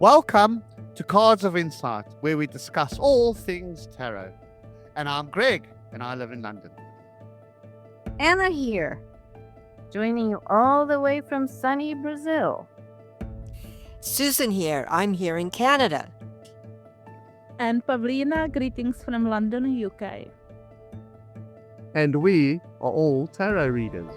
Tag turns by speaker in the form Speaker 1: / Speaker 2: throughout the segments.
Speaker 1: Welcome to Cards of Insight, where we discuss all things tarot. And I'm Greg, and I live in London.
Speaker 2: Anna here, joining you all the way from sunny Brazil.
Speaker 3: Susan here. I'm here in Canada.
Speaker 4: And Pavlina, greetings from London, UK.
Speaker 1: And we are all tarot readers.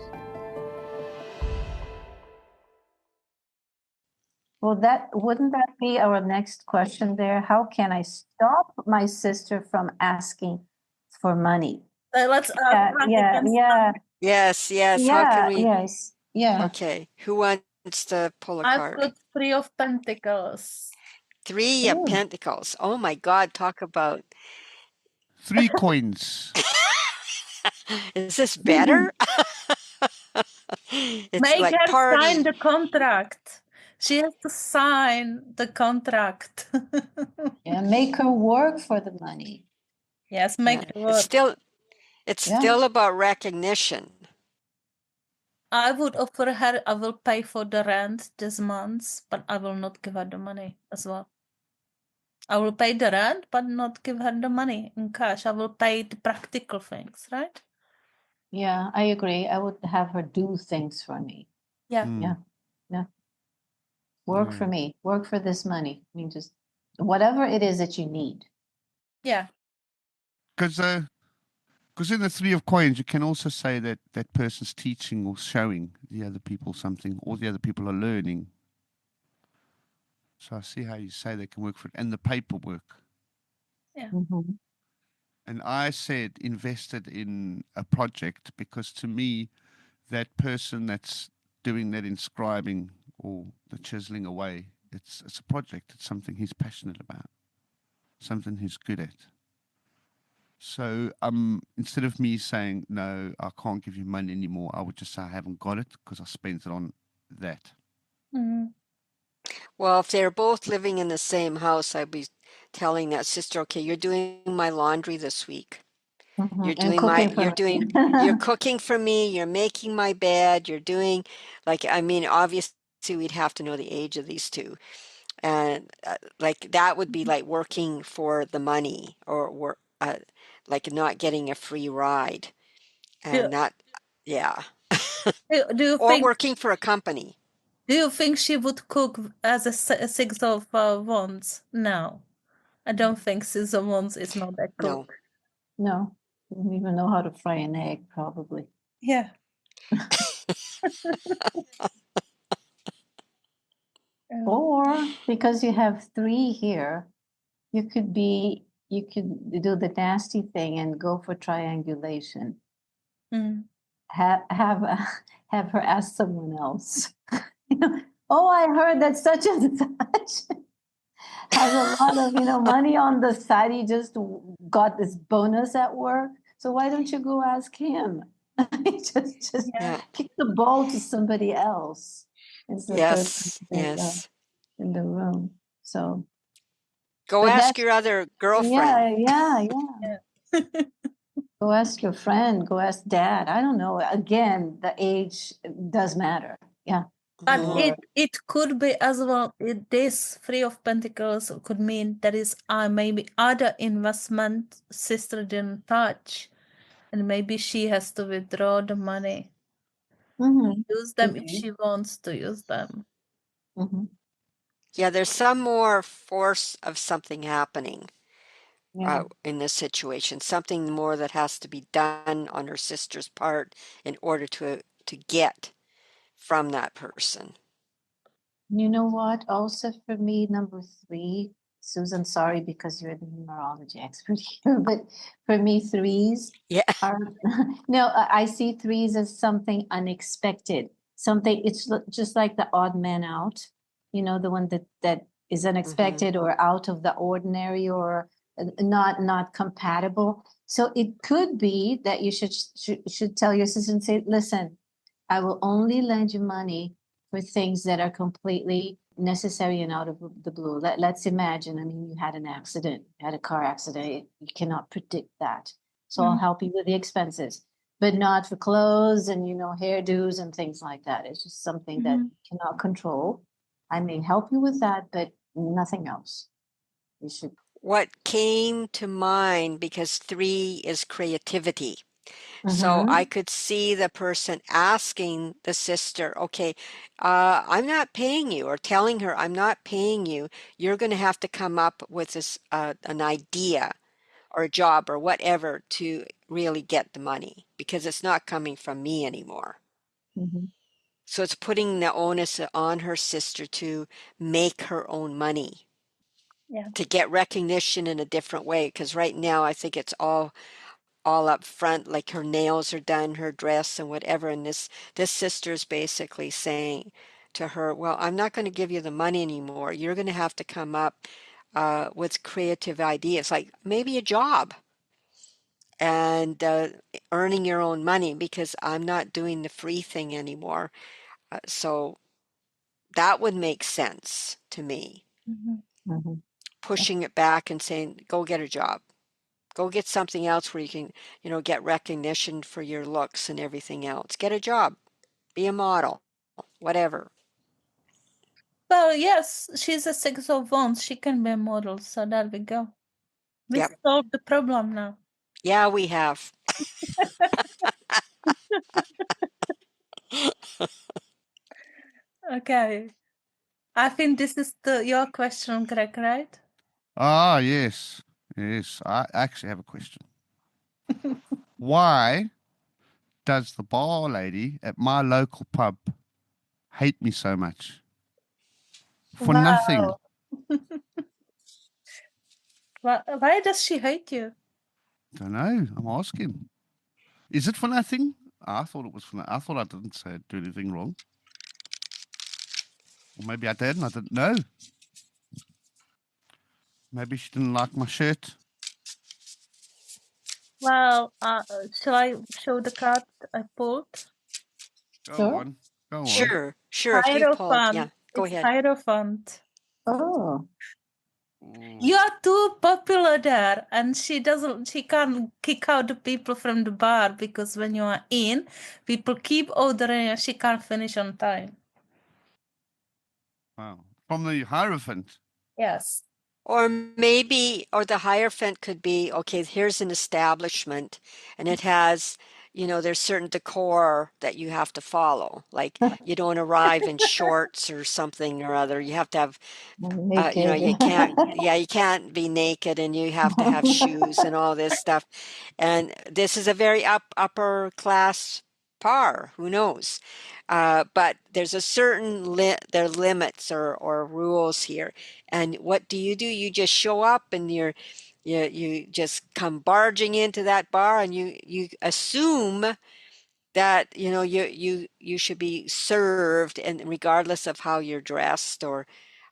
Speaker 5: Well, wouldn't that be our next question there? How can I stop my sister from asking for money?
Speaker 4: Let's
Speaker 5: Yeah.
Speaker 3: Yes.
Speaker 5: Yeah,
Speaker 3: How can we?
Speaker 5: yes. Yeah.
Speaker 3: Okay. Who wants to pull a
Speaker 4: I've
Speaker 3: card?
Speaker 4: got Three of Pentacles.
Speaker 3: Three of
Speaker 5: Ooh.
Speaker 3: Pentacles. Oh my God! Talk about.
Speaker 1: 3 coins.
Speaker 3: Is this better? It's
Speaker 4: Make
Speaker 3: like
Speaker 4: her
Speaker 3: party.
Speaker 4: sign the contract. She has to sign the contract.
Speaker 5: Yeah, make her work for the money.
Speaker 4: Yes, make it work.
Speaker 3: It's still about recognition.
Speaker 4: I would offer her, I will pay for the rent this month, but I will not give her the money as well. I will pay the rent, but not give her the money in cash. I will pay the practical things, right?
Speaker 5: Yeah, I agree. I would have her do things for me.
Speaker 4: Yeah.
Speaker 5: Yeah. Work for me. Work for this money. I mean, just whatever it is that you need.
Speaker 4: Yeah.
Speaker 1: Because in the 3 of coins, you can also say that that person's teaching or showing the other people something, or the other people are learning. So I see how you say they can work for it. And the paperwork.
Speaker 4: Yeah.
Speaker 5: Mm-hmm.
Speaker 1: And I said invested in a project because to me, that person that's doing that inscribing or the chiseling away, it's a project. It's something he's passionate about, something he's good at. So instead of me saying, no, I can't give you money anymore, I would just say I haven't got it because I spent it on that.
Speaker 4: Mm-hmm.
Speaker 3: Well, if they're both living in the same house, I'd be telling that sister, okay, you're doing my laundry this week.
Speaker 5: Mm-hmm.
Speaker 3: You're cooking for me, you're making my bed, you're doing, obviously we'd have to know the age of these two. And that would be like working for the money or like not getting a free ride. And
Speaker 4: Do you
Speaker 3: or
Speaker 4: think
Speaker 3: working for a company.
Speaker 4: Do you think she would cook as a Six of Wands? No, I don't think Six of Wands is not a cook.
Speaker 5: No, don't even know how to fry an egg, probably.
Speaker 4: Yeah.
Speaker 5: Or because you have 3 here, you could do the nasty thing and go for triangulation.
Speaker 4: Mm.
Speaker 5: Have her ask someone else. Oh, I heard that such and such has a lot of money on the side. He just got this bonus at work. So why don't you go ask him? just kick the ball to somebody else.
Speaker 3: Yes.
Speaker 5: In the room. So
Speaker 3: go ask your other girlfriend.
Speaker 5: Yeah. Go ask your friend. Go ask dad. I don't know. Again, the age does matter. Yeah.
Speaker 4: But it could be as well. This Three of Pentacles could mean there is maybe other investment sister didn't touch, and maybe she has to withdraw the money.
Speaker 5: Mm-hmm.
Speaker 4: Use them if she wants to use them.
Speaker 5: Mm-hmm.
Speaker 3: Yeah, there's some more force of something happening in this situation. Something more that has to be done on her sister's part in order to get from that person.
Speaker 5: You know what? Also for me, number 3, Susan, sorry because you're the numerology expert here, but for me, 3s are no. I see 3s as something unexpected. Something it's just like the odd man out. The one that is unexpected or out of the ordinary or not compatible. So it could be that you should tell your sister and say, listen, I will only lend you money for things that are completely necessary and out of the blue. Let's imagine, you had an accident, had a car accident. You cannot predict that. So I'll help you with the expenses, but not for clothes and, hairdos and things like that. It's just something that you cannot control. I may help you with that, but nothing else. You should.
Speaker 3: What came to mind, because 3 is creativity. So I could see the person asking the sister, okay, I'm not paying you, or telling her, I'm not paying you. You're going to have to come up with this, an idea or a job or whatever to really get the money, because it's not coming from me anymore. So it's putting the onus on her sister to make her own money.
Speaker 4: Yeah.
Speaker 3: To get recognition in a different way, because right now I think it's all up front, like her nails are done, her dress and whatever, and this sister is basically saying to her, well, I'm not going to give you the money anymore. You're going to have to come up with creative ideas, like maybe a job, and earning your own money, because I'm not doing the free thing anymore. So that would make sense to me. Pushing it back and saying, go get a job. Go get something else where you can, get recognition for your looks and everything else. Get a job. Be a model. Whatever.
Speaker 4: Well, yes, she's a 6 of Wands. She can be a model. So there we go. We
Speaker 3: Yep.
Speaker 4: solved the problem now.
Speaker 3: Yeah, we have.
Speaker 4: Okay. I think this is your question, Greg, right?
Speaker 1: Ah, yes. Yes. I actually have a question. Why does the bar lady at my local pub hate me so much? For nothing.
Speaker 4: Why does she hate you?
Speaker 1: Don't know. I'm asking. Is it for nothing? I thought it was for nothing. I thought I didn't do anything wrong. Or maybe I did and I didn't know. Maybe she didn't like my shirt.
Speaker 4: Well, shall I show the card I pulled?
Speaker 1: Go on. Go on.
Speaker 3: Sure. If you pulled, yeah, go
Speaker 4: it's
Speaker 3: ahead.
Speaker 4: Hierophant.
Speaker 5: Oh.
Speaker 4: You are too popular there, and she can't kick out the people from the bar, because when you are in, people keep ordering and she can't finish on time.
Speaker 1: Wow. From the Hierophant.
Speaker 4: Yes.
Speaker 3: Or maybe, or the Hierophant could be, okay, here's an establishment and it has, there's certain decor that you have to follow. Like you don't arrive in shorts or something or other. You have to have, you can't be naked, and you have to have shoes and all this stuff. And this is a very upper class par, who knows? But there's a certain there are limits or rules here. And what do? You just show up and you just come barging into that bar, and you assume that you should be served, and regardless of how you're dressed, or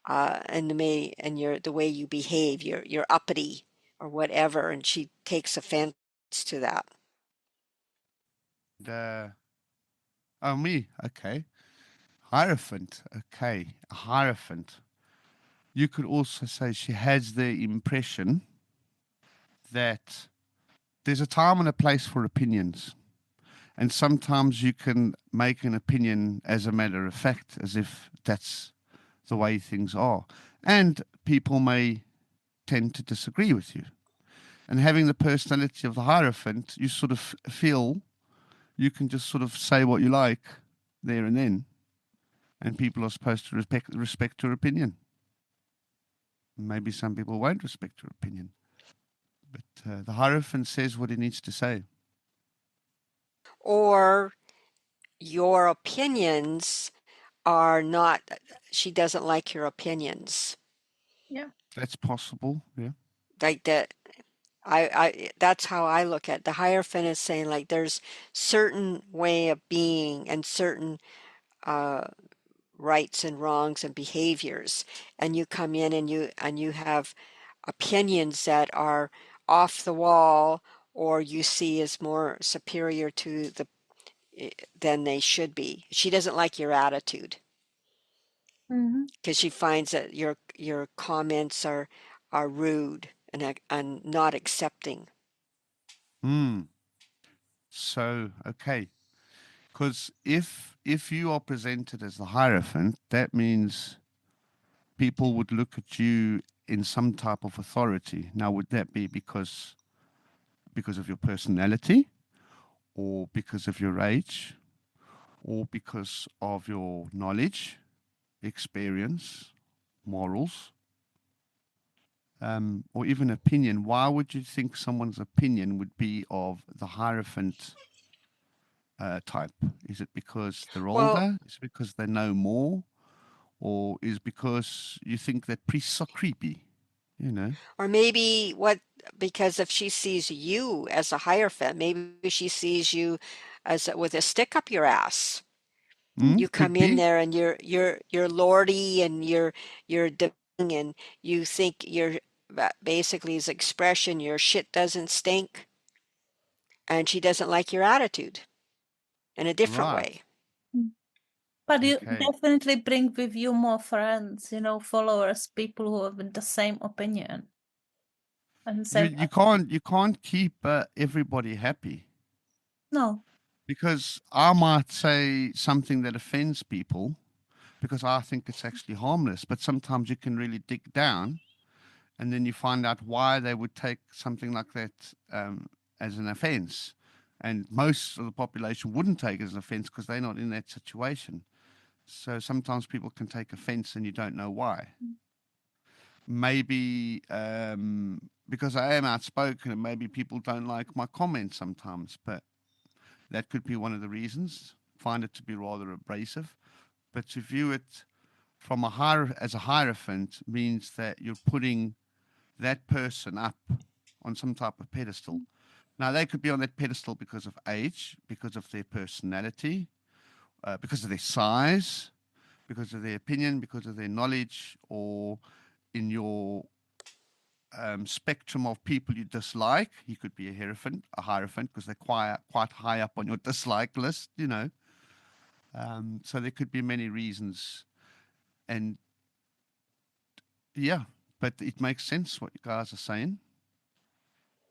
Speaker 3: and the way you behave, you're uppity or whatever, and she takes offense to that.
Speaker 1: Oh, me. Okay. Hierophant. Okay. A Hierophant. You could also say she has the impression that there's a time and a place for opinions. And sometimes you can make an opinion as a matter of fact, as if that's the way things are. And people may tend to disagree with you. And having the personality of the Hierophant, you sort of feel you can just sort of say what you like there and then. And people are supposed to respect your opinion. Maybe some people won't respect your opinion. But the Hierophant says what he needs to say.
Speaker 3: Or your opinions are not, she doesn't like your opinions.
Speaker 4: Yeah.
Speaker 1: That's possible, yeah.
Speaker 3: Like that, that's how I look at it. The Hierophant is saying, like, there's certain way of being and certain rights and wrongs and behaviors, and you come in and you have opinions that are off the wall, or you see as more superior to than they should be. She doesn't like your attitude, because she finds that your comments are rude and not accepting.
Speaker 1: So, okay. Because if you are presented as the Hierophant, that means people would look at you in some type of authority. Now, would that be because of your personality, or because of your age, or because of your knowledge, experience, morals, or even opinion? Why would you think someone's opinion would be of the Hierophant type? Is it because they're
Speaker 3: Well,
Speaker 1: older? Is it because they know more? Or is it because you think that priests are creepy? You know?
Speaker 3: or maybe because if she sees you as a Hierophant, maybe she sees you as with a stick up your ass. You
Speaker 1: Could
Speaker 3: come in
Speaker 1: be.
Speaker 3: there and you're lordy and you're and you think you're basically his expression, your shit doesn't stink, and she doesn't like your attitude in a different
Speaker 1: Right.
Speaker 3: way.
Speaker 4: But you
Speaker 1: Okay.
Speaker 4: definitely bring with you more friends, followers, people who have the same opinion and the same.
Speaker 1: You can't keep everybody happy,
Speaker 4: No.
Speaker 1: because I might say something that offends people because I think it's actually harmless, but sometimes you can really dig down, and then you find out why they would take something like that as an offense. And most of the population wouldn't take it as an offense because they're not in that situation. So sometimes people can take offense and you don't know why. Maybe because I am outspoken, and maybe people don't like my comments sometimes, but that could be one of the reasons. Find it to be rather abrasive. But to view it from as a hierophant means that you're putting that person up on some type of pedestal. Now, they could be on that pedestal because of age, because of their personality, because of their size, because of their opinion, because of their knowledge, or in your spectrum of people you dislike. You could be a hierophant, because they're quite high up on your dislike list, So there could be many reasons. And yeah, but it makes sense what you guys are saying.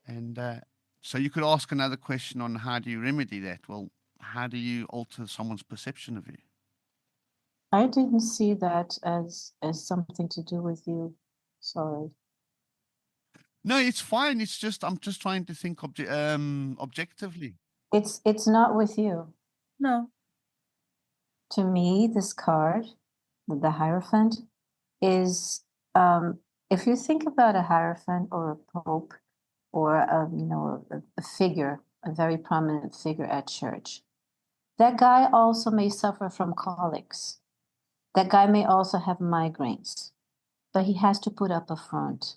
Speaker 1: And so you could ask another question on how do you remedy that? Well, how do you alter someone's perception of you?
Speaker 5: I didn't see that as something to do with you. Sorry.
Speaker 1: No, it's fine. It's just I'm just trying to think objectively.
Speaker 5: It's not with you.
Speaker 4: No.
Speaker 5: To me, this card, the Hierophant, is if you think about a Hierophant or a Pope or a figure, a very prominent figure at church, that guy also may suffer from colics. That guy may also have migraines, but he has to put up a front.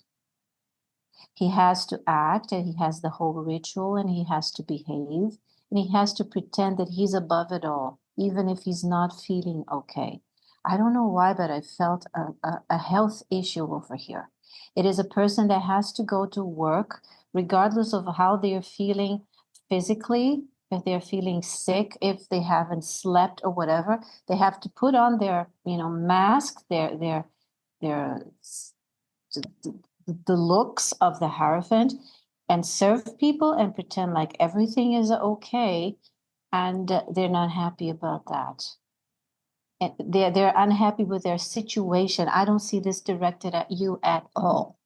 Speaker 5: He has to act, and he has the whole ritual, and he has to behave, and he has to pretend that he's above it all, even if he's not feeling okay. I don't know why, but I felt a health issue over here. It is a person that has to go to work, regardless of how they're feeling physically, if they're feeling sick, if they haven't slept or whatever. They have to put on their, mask, their the looks of the Hierophant, and serve people and pretend like everything is okay, and they're not happy about that. And they're unhappy with their situation. I don't see this directed at you at all.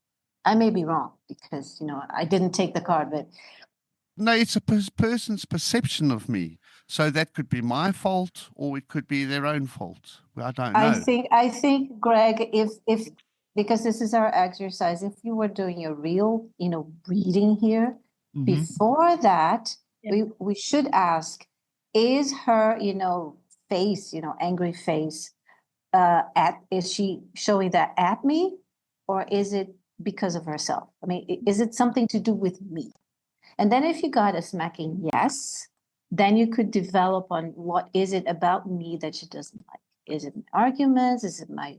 Speaker 5: I may be wrong because I didn't take the card, but
Speaker 1: No, it's a person's perception of me. So that could be my fault, or it could be their own fault. I don't know.
Speaker 5: I think, Greg, if because this is our exercise, if you were doing a real, reading here, before that, we should ask, is her, face, angry face, is she showing that at me, or is it because of herself? I mean, is it something to do with me? And then if you got a smacking yes, then you could develop on what is it about me that she doesn't like. Is it arguments? Is it my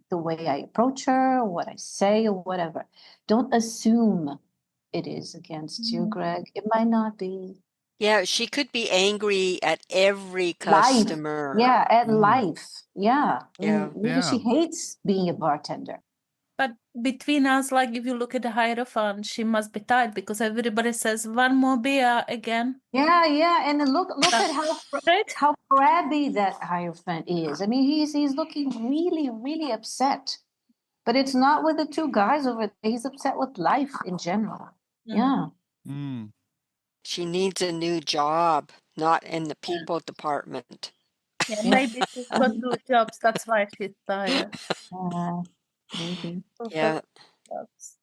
Speaker 5: the way I approach her, or what I say, or whatever? Don't assume it is against you, Greg. It might not be.
Speaker 3: Yeah, she could be angry at every
Speaker 5: Life.
Speaker 3: customer.
Speaker 5: Yeah, at life. Yeah.
Speaker 3: Yeah.
Speaker 5: Maybe she hates being a bartender.
Speaker 4: But between us, like if you look at the Hierophant, she must be tired because everybody says one more beer again.
Speaker 5: Yeah, and then look at
Speaker 4: Right?
Speaker 5: how crabby that Hierophant is. I mean, he's looking really, really upset. But it's not with the two guys over there. He's upset with life in general. Yeah.
Speaker 1: Mm.
Speaker 3: She needs a new job, not in the people department.
Speaker 4: Yeah, maybe she's got two jobs. That's why she's tired.
Speaker 5: Maybe.
Speaker 3: Yeah.
Speaker 4: Jobs.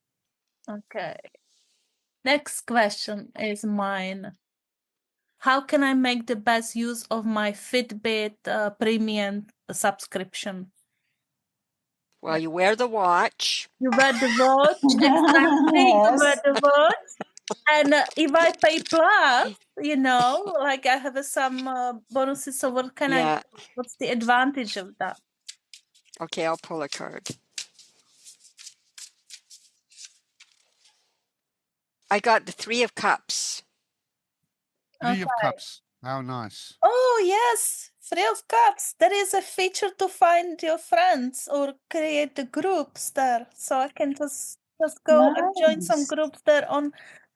Speaker 4: Okay. Next question is mine. How can I make the best use of my Fitbit Premium subscription?
Speaker 3: Well, you wear the watch.
Speaker 4: You wear the watch, exactly. You wear
Speaker 5: Yes.
Speaker 4: the watch. And if I pay plus, like I have some bonuses. So what can
Speaker 3: Yeah.
Speaker 4: what's the advantage of that?
Speaker 3: Okay, I'll pull a card. I got the 3 of Cups.
Speaker 1: 3 of Cups. How nice.
Speaker 4: Oh, yes. 3 of Cups. There is a feature to find your friends or create the groups there. So I can just go and join some
Speaker 5: Nice.
Speaker 4: groups there on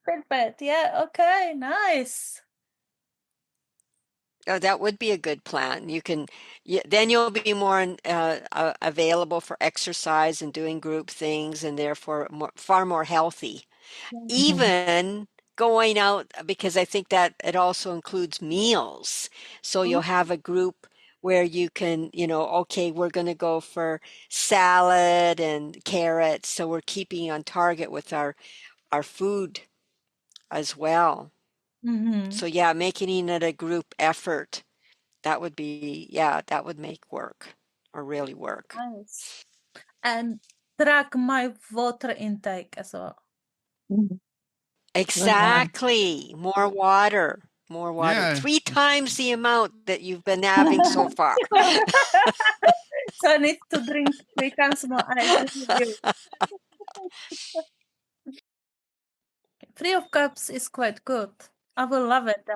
Speaker 4: Fitbit. Yeah, okay, nice.
Speaker 3: Oh, that would be a good plan. Then you'll be more available for exercise and doing group things, and therefore far more healthy. Even going out, because I think that it also includes meals. So you'll have a group where you can, okay, we're going to go for salad and carrots. So we're keeping on target with our food as well. So yeah, making it a group effort. That would make work or really work.
Speaker 4: Nice. And track my water intake as well.
Speaker 3: Exactly. More water. More water.
Speaker 1: Yeah.
Speaker 3: 3 times the amount that you've been having so far.
Speaker 4: So I need to drink 3 times more. I agree with you. 3 of Cups is quite good. I will love it.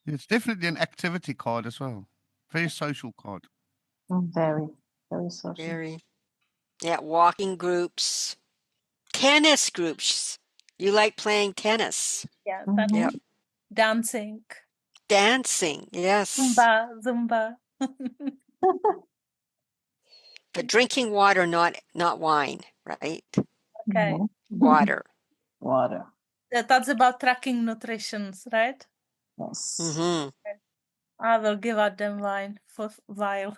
Speaker 1: It's definitely an activity card as well. Very social card.
Speaker 5: Very, very social.
Speaker 3: Very. Yeah, walking groups. Tennis groups. You like playing tennis.
Speaker 4: Yeah,
Speaker 3: Yeah.
Speaker 4: dancing.
Speaker 3: Dancing. Yes.
Speaker 4: Zumba.
Speaker 3: But drinking water, not wine, right?
Speaker 4: Okay.
Speaker 3: Water.
Speaker 5: Water.
Speaker 4: That's about tracking nutrition, right?
Speaker 5: Yes.
Speaker 3: Mm-hmm.
Speaker 4: I will give out them wine for a while.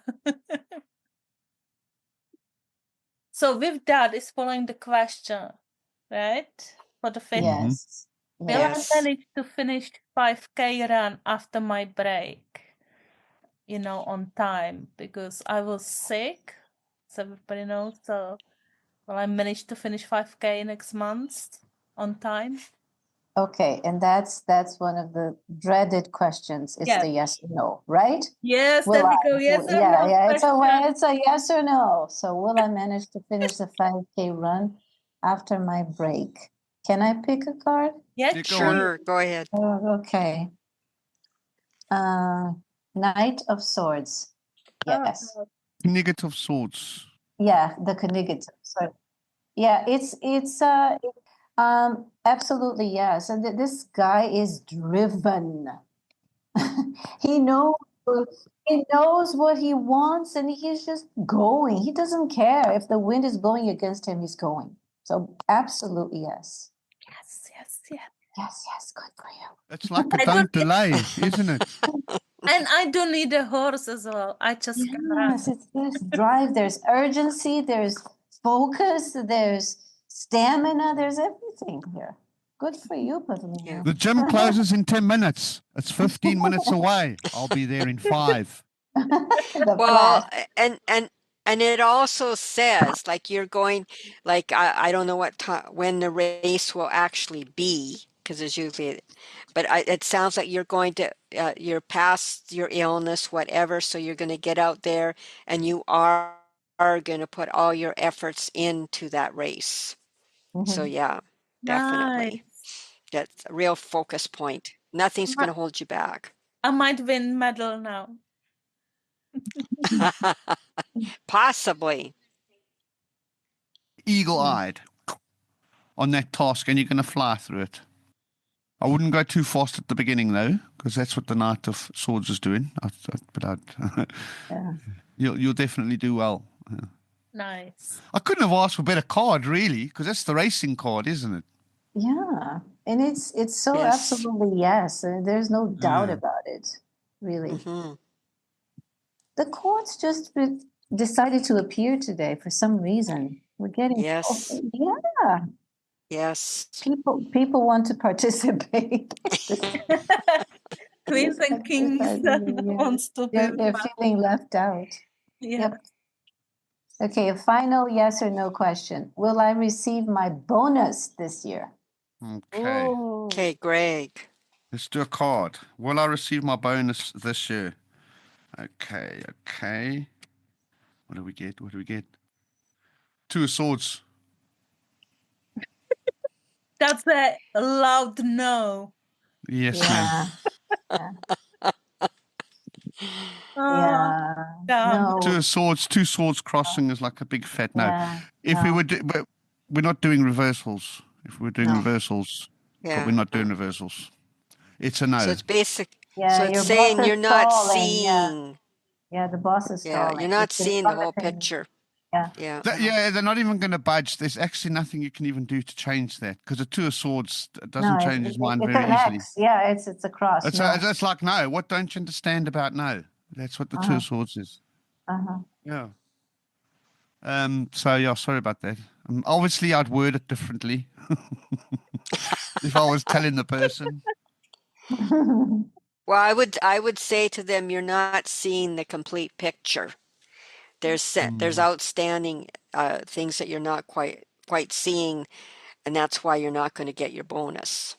Speaker 4: So with that is following the question, right? For the fit.
Speaker 5: Yes.
Speaker 4: Will
Speaker 3: Yes.
Speaker 4: I manage to finish 5K run after my break? On time, because I was sick, as everybody knows. So will I manage to finish 5K next month on time?
Speaker 5: Okay, and that's one of the dreaded questions. It's
Speaker 4: Yes.
Speaker 5: the yes or no, right?
Speaker 4: Yes,
Speaker 5: Will
Speaker 4: there we
Speaker 5: I?
Speaker 4: go. Yes or
Speaker 5: Yeah,
Speaker 4: no
Speaker 5: yeah.
Speaker 4: question.
Speaker 5: It's a yes or no. So will I manage to finish the 5K run after my break? Can I pick a card?
Speaker 4: Yeah,
Speaker 1: Yeah, go on.
Speaker 3: Sure. Go ahead.
Speaker 5: Oh, okay. Knight of Swords. Yes.
Speaker 1: Negative swords.
Speaker 5: Yeah, the Knigget. So yeah, it's absolutely yes. And this guy is driven. He knows what he wants, and he's just going. He doesn't care if the wind is blowing against him, he's going. So absolutely yes. Yes, good for you.
Speaker 1: It's like a don't delay, isn't it?
Speaker 4: And I don't need a horse as well. I just can run.
Speaker 5: Yes, there's drive, there's urgency, there's focus, there's stamina, there's everything here. Good for you, Pavlina.
Speaker 3: Yeah.
Speaker 1: The gym closes in 10 minutes. It's 15 minutes away. I'll be there in 5.
Speaker 5: The
Speaker 3: Well,
Speaker 5: flash.
Speaker 3: and it also says like you're going, like I don't know what time when the race will actually be, because there's usually, but it sounds like you're going to you're past your illness, whatever. So you're going to get out there and you are going to put all your efforts into that race. So yeah, definitely. That's a real focus point. Nothing's going to hold you back.
Speaker 4: I might win medal now.
Speaker 3: Possibly.
Speaker 1: eagle-eyed on that task, and you're going to fly through it. I wouldn't go too fast at the beginning, though, because that's what the Knight of Swords is doing.
Speaker 5: Yeah.
Speaker 1: You'll definitely do well.
Speaker 4: Nice.
Speaker 1: I couldn't have asked for a better card, really, because that's the racing card, isn't it?
Speaker 5: Yeah. And it's so
Speaker 3: Yes.
Speaker 5: absolutely yes. There's no doubt about it, really.
Speaker 3: Mm-hmm.
Speaker 5: The chords just decided to appear today for some reason. We're getting
Speaker 3: Yes.
Speaker 5: yeah.
Speaker 3: Yes.
Speaker 5: People want to participate.
Speaker 4: Queens and kings wants to be.
Speaker 5: They're feeling left out.
Speaker 4: Yeah.
Speaker 5: Yep. Okay, a final yes or no question. Will I receive my bonus this year?
Speaker 1: Okay.
Speaker 3: Okay, Greg.
Speaker 1: Let's do a card. Will I receive my bonus this year? Okay. What do we get? Two of Swords.
Speaker 4: That's a loud no.
Speaker 1: Yes, ma'am.
Speaker 5: Yeah. No.
Speaker 1: Two swords crossing is like a big fat no.
Speaker 5: Yeah,
Speaker 1: If we were but we're not doing reversals. If we're doing reversals, but we're not doing reversals. It's a no.
Speaker 3: So it's basic.
Speaker 5: Yeah,
Speaker 3: so it's saying you're not seeing.
Speaker 5: Yeah, the boss is stalling.
Speaker 3: You're not seeing the whole picture.
Speaker 5: Yeah.
Speaker 1: They're not even going to budge. There's actually nothing you can even do to change that, because the Two of Swords doesn't change his mind very easily.
Speaker 5: X. Yeah, it's a cross.
Speaker 1: It's like no. What don't you understand about no? That's what the Two of Swords is. Yeah. So yeah, sorry about that. Obviously, I'd word it differently if I was telling the person.
Speaker 3: Well, I would say to them, you're not seeing the complete picture. There's outstanding things that you're not quite seeing, and that's why you're not going to get your bonus.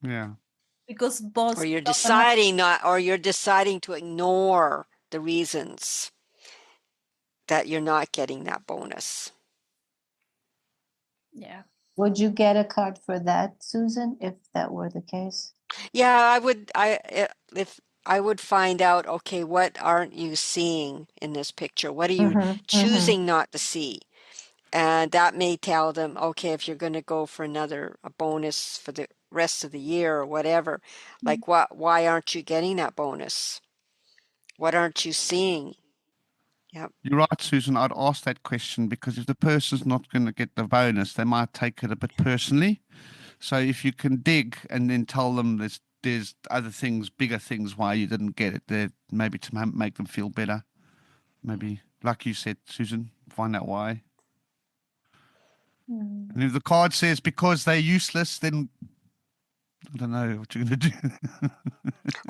Speaker 1: Yeah.
Speaker 4: Because boss.
Speaker 3: Or you're deciding to ignore the reasons that you're not getting that bonus.
Speaker 4: Yeah.
Speaker 5: Would you get a card for that, Susan, if that were the case?
Speaker 3: Yeah, I would. If I would find out, okay, what aren't you seeing in this picture? What are you choosing not to see? And that may tell them, okay, if you're going to go for a bonus for the rest of the year or whatever, like why aren't you getting that bonus? What aren't you seeing? Yep.
Speaker 1: You're right, Susan. I'd ask that question because if the person's not going to get the bonus, they might take it a bit personally. So if you can dig and then tell them there's other things, bigger things why you didn't get it there, maybe to make them feel better. Maybe, like you said, Susan, find out why. And if the card says because they're useless, then I don't know what you're going to do.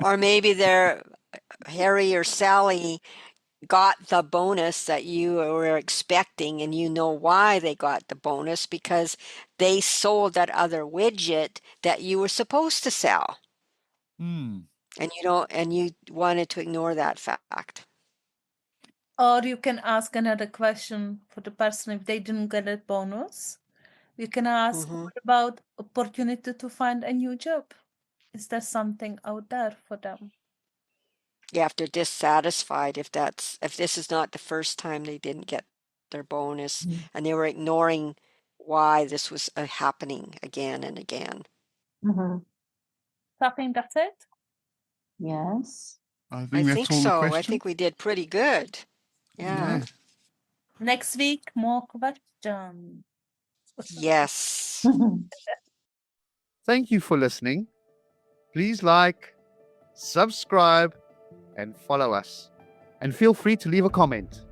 Speaker 3: Or maybe Harry or Sally got the bonus that you were expecting, and you know why they got the bonus, because they sold that other widget that you were supposed to sell. And you wanted to ignore that fact.
Speaker 4: Or you can ask another question for the person if they didn't get a bonus. You can ask, what about opportunity to find a new job? Is there something out there for them?
Speaker 3: Yeah, if they're dissatisfied, if this is not the first time they didn't get their bonus, and they were ignoring why this was happening again and again.
Speaker 4: I think that's it.
Speaker 5: Yes.
Speaker 1: I
Speaker 3: think
Speaker 1: that's all
Speaker 3: so.
Speaker 1: the questions.
Speaker 3: I think we did pretty good. Yeah.
Speaker 4: Next week, more questions.
Speaker 3: Yes.
Speaker 1: Thank you for listening. Please like, subscribe, and follow us. And feel free to leave a comment.